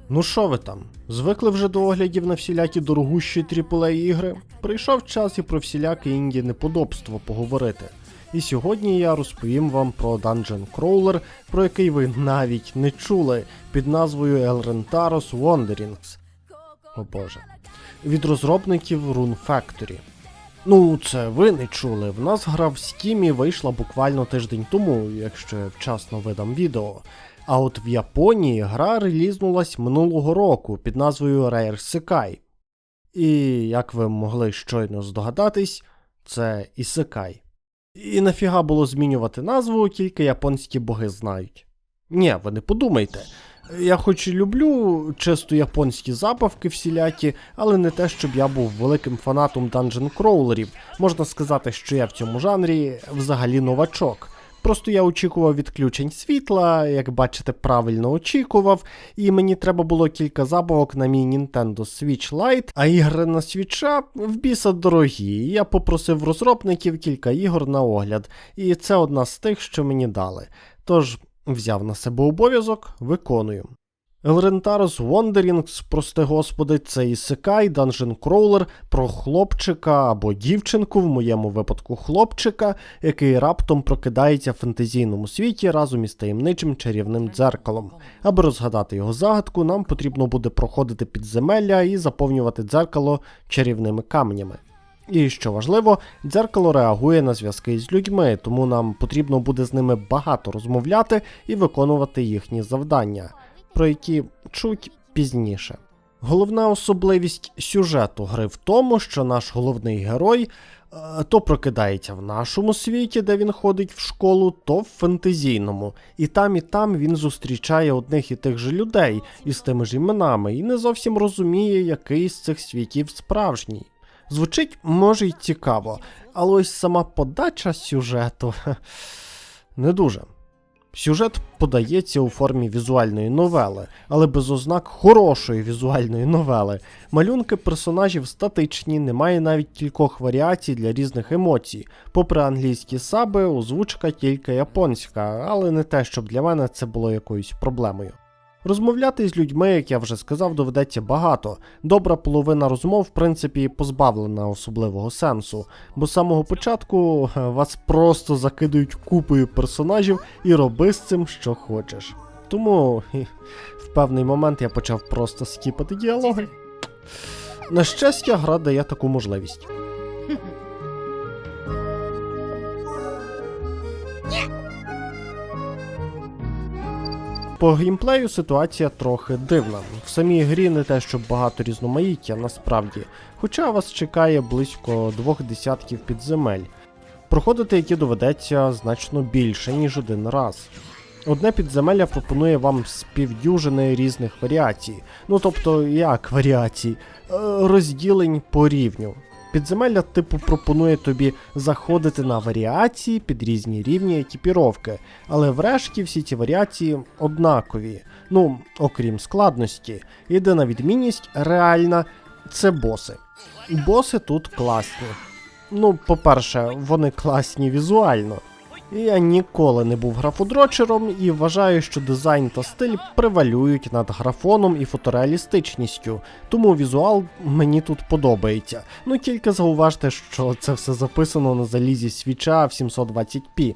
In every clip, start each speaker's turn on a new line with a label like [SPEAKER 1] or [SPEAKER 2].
[SPEAKER 1] Ну що ви там? Звикли вже до оглядів на всілякі дорогущі AAA ігри? Прийшов час і про всіляке інді неподобство поговорити. І сьогодні я розповім вам про Dungeon Crawler, про який ви навіть не чули, під назвою Elrentaros Wanderings. О боже. Від розробників Rune Factory. Ну, це ви не чули, в нас гра в Стімі вийшла буквально тиждень тому, якщо я вчасно видам відео. А от в Японії гра релізнулась минулого року під назвою Rare Sekai. І, як ви могли щойно здогадатись, це Ісекай. І нафіга було змінювати назву, тільки японські боги знають. Ні, ви не подумайте. Я хоч і люблю чисто японські забавки всілякі, але не те, щоб я був великим фанатом Dungeon Crawlerів. Можна сказати, що я в цьому жанрі взагалі новачок. Просто я очікував відключень світла, як бачите, правильно очікував, і мені треба було кілька забавок на мій Nintendo Switch Lite, а ігри на Switch'а в біса дорогі. Я попросив розробників кілька ігор на огляд, і це одна з тих, що мені дали. Тож, взяв на себе обов'язок, виконую. Elrentaros Wanderings, прости господи, це ісекай, Dungeon Crawler про хлопчика або дівчинку, в моєму випадку хлопчика, який раптом прокидається в фентезійному світі разом із таємничим чарівним дзеркалом. Аби розгадати його загадку, нам потрібно буде проходити підземелля і заповнювати дзеркало чарівними каменями. І, що важливо, дзеркало реагує на зв'язки з людьми, тому нам потрібно буде з ними багато розмовляти і виконувати їхні завдання, про які чуть пізніше. Головна особливість сюжету гри в тому, що наш головний герой то прокидається в нашому світі, де він ходить в школу, то в фентезійному. І там він зустрічає одних і тих же людей із тими ж іменами і не зовсім розуміє, який з цих світів справжній. Звучить, може, й цікаво, але ось сама подача сюжету не дуже. Сюжет подається у формі візуальної новели, але без ознак хорошої візуальної новели. Малюнки персонажів статичні, немає навіть кількох варіацій для різних емоцій. Попри англійські саби, озвучка тільки японська, але не те, щоб для мене це було якоюсь проблемою. Розмовляти з людьми, як я вже сказав, доведеться багато. Добра половина розмов, в принципі, позбавлена особливого сенсу, бо з самого початку вас просто закидують купою персонажів і роби з цим, що хочеш. Тому в певний момент я почав просто скіпати діалоги. На щастя, гра дає таку можливість. По геймплею ситуація трохи дивна. В самій грі не те, щоб багато різноманіття, насправді, хоча вас чекає близько 2 десятків підземель, проходити які доведеться значно більше, ніж один раз. Одне підземелля пропонує вам з півдюжини різних варіацій, ну тобто як варіацій, розділень по рівню. Підземелля типу пропонує тобі заходити на варіації під різні рівні екіпіровки, але врешті всі ці варіації однакові, ну, окрім складності. Єдина відмінність реальна – це боси. Боси тут класні. Ну, по-перше, вони класні візуально. Я ніколи не був графодрочером і вважаю, що дизайн та стиль превалюють над графоном і фотореалістичністю, тому візуал мені тут подобається. Ну тільки зауважте, що це все записано на залізі свіча в 720p.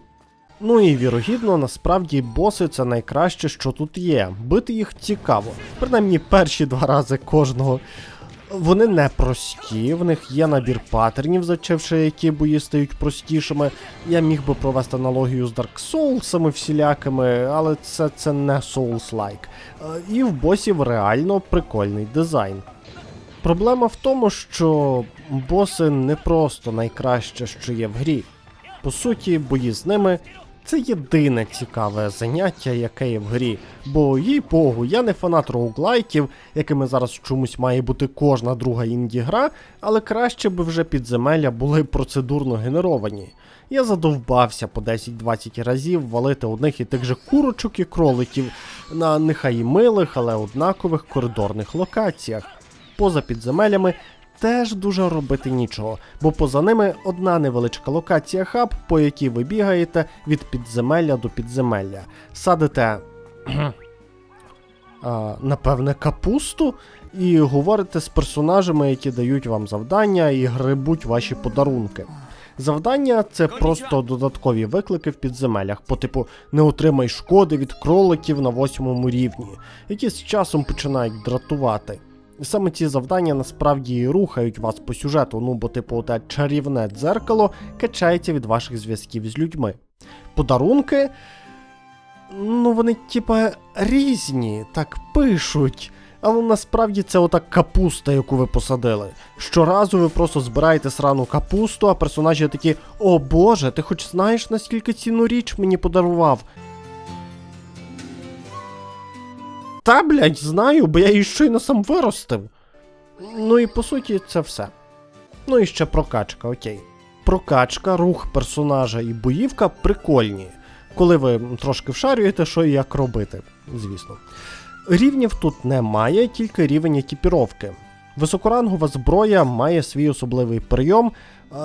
[SPEAKER 1] Ну і вірогідно, насправді боси це найкраще, що тут є. Бити їх цікаво, принаймні перші 2 рази кожного. Вони не прості, в них є набір паттернів, зачевши які бої стають простішими. Я міг би провести аналогію з Dark Souls'ами всілякими, але це не Souls-like. І в босів реально прикольний дизайн. Проблема в тому, що боси не просто найкраще, що є в грі. По суті, бої з ними – це єдине цікаве заняття, яке є в грі, бо, їй-богу, я не фанат роуглайків, якими зараз чомусь має бути кожна друга інді-гра, але краще б вже підземелля були процедурно генеровані. Я задовбався по 10-20 разів валити одних і тих же курочок і кроликів на нехай і милих, але однакових коридорних локаціях. Поза підземеллями теж дуже робити нічого, бо поза ними одна невеличка локація хаб, по якій ви бігаєте від підземелля до підземелля. Садите напевне, капусту, і говорите з персонажами, які дають вам завдання і грибуть ваші подарунки. Завдання – це просто додаткові виклики в підземеллях, по типу «не отримай шкоди від кроликів на 8-му рівні», які з часом починають дратувати. І саме ці завдання насправді і рухають вас по сюжету, бо типу те чарівне дзеркало качається від ваших зв'язків з людьми. Подарунки, вони різні, так пишуть. Але насправді це ота капуста, яку ви посадили. Щоразу ви просто збираєте срану капусту, а персонажі такі «О боже, ти хоч знаєш, наскільки цінну річ мені подарував?» Та, блядь, знаю, бо я її щойно сам виростив. І по суті це все. І ще прокачка, окей. Прокачка, рух персонажа і боївка прикольні. Коли ви трошки вшарюєте, що і як робити, звісно. Рівнів тут немає, тільки рівень екіпіровки. Високорангова зброя має свій особливий прийом,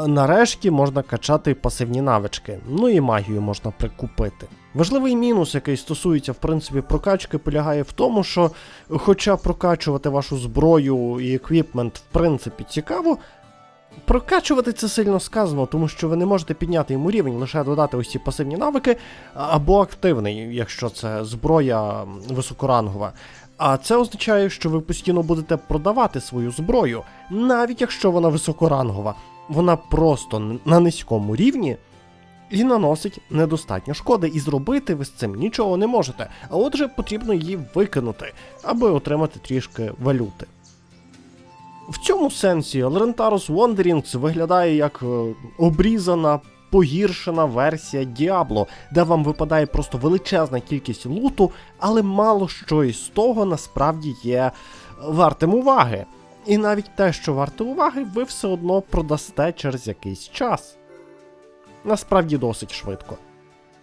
[SPEAKER 1] нарешті можна качати пасивні навички, і магію можна прикупити. Важливий мінус, який стосується, в принципі, прокачки, полягає в тому, що, хоча прокачувати вашу зброю і еквіпмент, в принципі, цікаво, прокачувати це сильно сказано, тому що ви не можете підняти йому рівень, лише додати ось ці пасивні навики, або активний, якщо це зброя високорангова. А це означає, що ви постійно будете продавати свою зброю, навіть якщо вона високорангова. Вона просто на низькому рівні і наносить недостатньо шкоди, і зробити ви з цим нічого не можете, а отже потрібно її викинути, аби отримати трішки валюти. В цьому сенсі Rentaros Wanderings виглядає як обрізана, погіршена версія Діабло, де вам випадає просто величезна кількість луту, але мало що із того насправді є вартим уваги. І навіть те, що варте уваги, ви все одно продасте через якийсь час. Насправді досить швидко.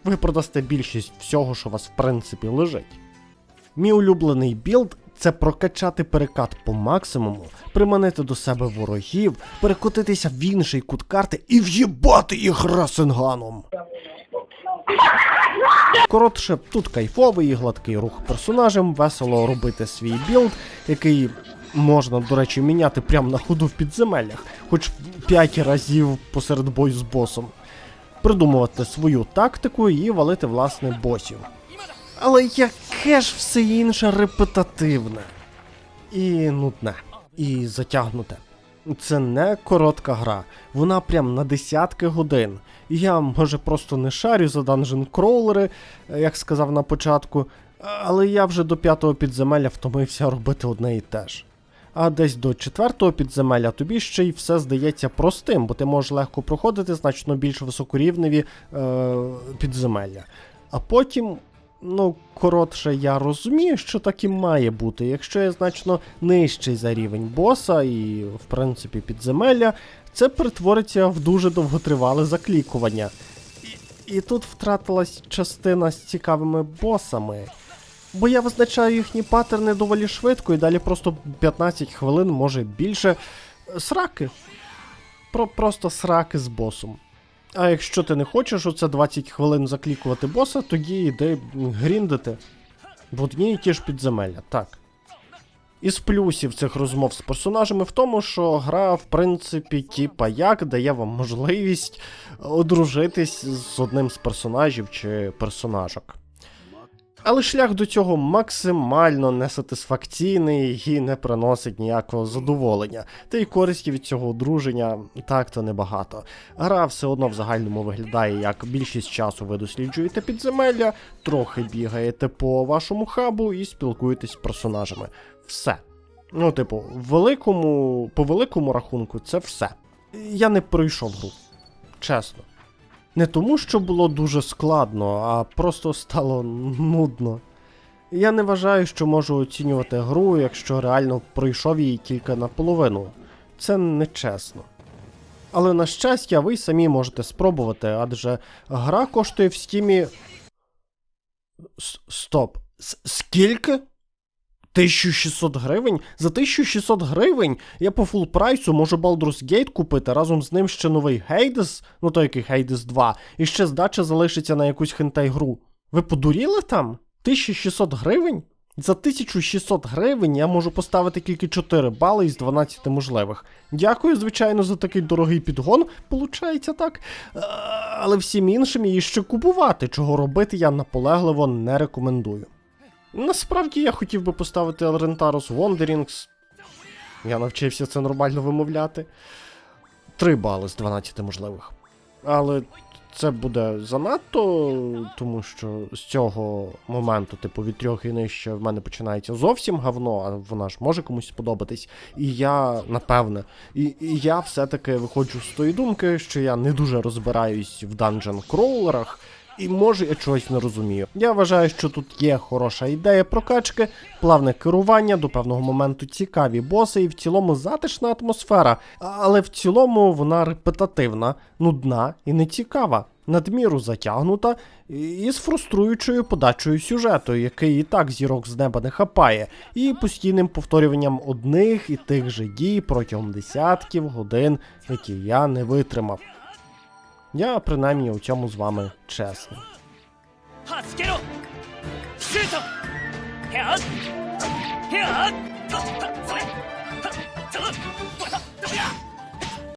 [SPEAKER 1] Ви продасте більшість всього, що у вас в принципі лежить. Мій улюблений білд – це прокачати перекат по максимуму, приманити до себе ворогів, перекотитися в інший кут карти і в'єбати їх расенганом. Коротше, тут кайфовий і гладкий рух персонажем, весело робити свій білд, який можна, до речі, міняти прямо на ходу в підземеллях, хоч 5 разів посеред бою з босом. Придумувати свою тактику і валити, власне, босів. Але яке ж все інше репетативне. І нудне. І затягнуте. Це не коротка гра. Вона прям на десятки годин. Я, може, просто не шарю за данжен-кроулери, як сказав на початку, але я вже до 5-го підземелля втомився робити одне і те ж. А десь до 4-го підземелля тобі ще й все здається простим, бо ти можеш легко проходити значно більш високорівневі підземелля. А потім, коротше, я розумію, що так і має бути. Якщо я значно нижчий за рівень боса і, в принципі, підземелля, це перетвориться в дуже довготривале заклікування. І тут втратилась частина з цікавими босами. Бо я визначаю їхні паттерни доволі швидко і далі просто 15 хвилин, може більше, сраки. Просто сраки з босом. А якщо ти не хочеш оце 20 хвилин заклікувати боса, тоді йди гріндити в одні і ті ж підземелля, так. Із плюсів цих розмов з персонажами в тому, що гра, в принципі, дає вам можливість одружитись з одним з персонажів чи персонажок. Але шлях до цього максимально несатисфакційний і не приносить ніякого задоволення. Та й користі від цього одруження так-то небагато. Гра все одно в загальному виглядає, як більшість часу ви досліджуєте підземелля, трохи бігаєте по вашому хабу і спілкуєтесь з персонажами. Все. По великому рахунку це все. Я не пройшов гру. Чесно. Не тому, що було дуже складно, а просто стало нудно. Я не вважаю, що можу оцінювати гру, якщо реально пройшов її тільки наполовину. Це нечесно. Але на щастя, ви самі можете спробувати, адже гра коштує в Стімі... Стоп. Скільки? 1600 гривень? За 1600 гривень я по фул прайсу можу Baldur's Gate купити, разом з ним ще новий Hades, той який Hades 2, і ще здача залишиться на якусь хентай-гру. Ви подуріли там? 1600 гривень? За 1600 гривень я можу поставити тільки 4 бали із 12 можливих. Дякую, звичайно, за такий дорогий підгон, получається так. Але всім іншим її ще купувати, чого робити я наполегливо не рекомендую. Насправді я хотів би поставити Elrentaros Wanderings. Я навчився це нормально вимовляти. 3 бали з 12 можливих. Але це буде занадто, тому що з цього моменту, типу, від 3 і нижче в мене починається зовсім говно, а вона ж може комусь сподобатись. І я, напевне, і я все-таки виходжу з тої думки, що я не дуже розбираюсь в данжен-кроулерах, і може я чогось не розумію. Я вважаю, що тут є хороша ідея прокачки, плавне керування, до певного моменту цікаві боси і в цілому затишна атмосфера, але в цілому вона репетативна, нудна і нецікава, надміру затягнута і з фруструючою подачею сюжету, який і так зірок з неба не хапає, і постійним повторюванням одних і тих же дій протягом десятків годин, які я не витримав. Я, принаймні, у цьому з вами чесний.
[SPEAKER 2] はつけろシュートへあへあそれ